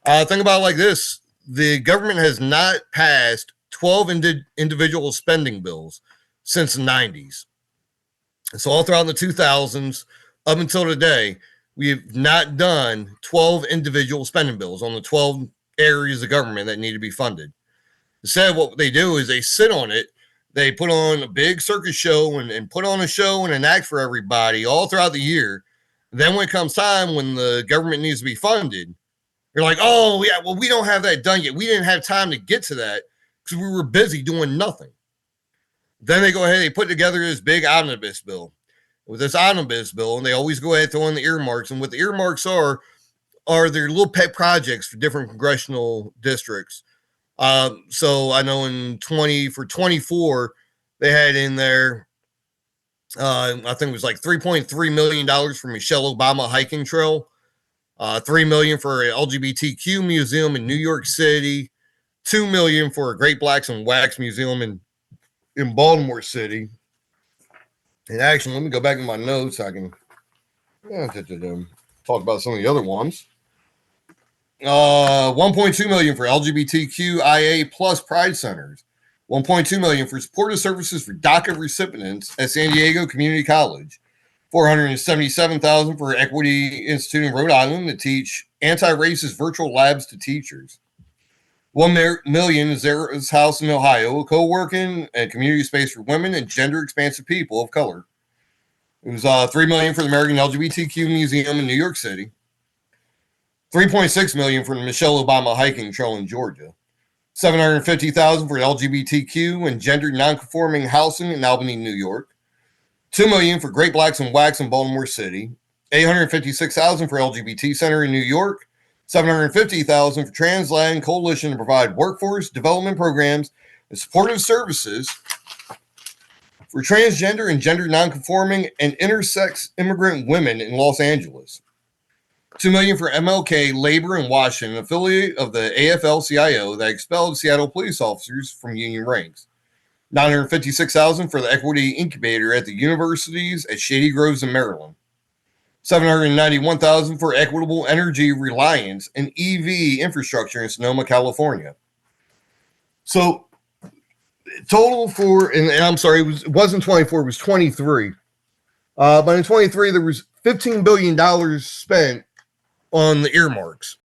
Think about it like this. The government has not passed 12 individual spending bills since the 90s. So all throughout the 2000s up until today, we have not done 12 individual spending bills on the 12 areas of government that need to be funded. Instead, what they do is they sit on it. They put on a big circus show and put on a show and an act for everybody all throughout the year. Then when it comes time when the government needs to be funded, you're like, oh, yeah, well, we don't have that done yet. We didn't have time to get to that because we were busy doing nothing. Then they go ahead, they put together this big omnibus bill. With this omnibus bill, and they always go ahead and throw in the earmarks. And what the earmarks are their little pet projects for different congressional districts. So I know in 24, they had in there, I think it was like $3.3 million for Michelle Obama hiking trail, $3 million for an LGBTQ museum in New York City, $2 million for a Great Blacks and Wax Museum in Baltimore City. And actually, let me go back in my notes. I can talk about some of the other ones. $1.2 million for LGBTQIA plus Pride Centers. $1.2 million for supportive services for DACA recipients at San Diego Community College. $477,000 for Equity Institute in Rhode Island to teach anti-racist virtual labs to teachers. $1 million is Zara's House in Ohio, a co-working and community space for women and gender-expansive people of color. It was $3 million for the American LGBTQ Museum in New York City. $3.6 million for the Michelle Obama hiking trail in Georgia. $750,000 for LGBTQ and gender nonconforming housing in Albany, New York. $2 million for Great Blacks and Wax in Baltimore City. $856,000 for LGBT Center in New York. $750,000 for Transland Coalition to provide workforce development programs and supportive services for transgender and gender nonconforming and intersex immigrant women in Los Angeles. $2 million for MLK Labor in Washington, an affiliate of the AFL-CIO that expelled Seattle police officers from union ranks. $956,000 for the Equity Incubator at the universities at Shady Groves in Maryland. $791,000 for equitable energy reliance and EV infrastructure in Sonoma, California. So total for, and I'm sorry, it wasn't 24, it was 23. But in 23, there was $15 billion spent on the earmarks.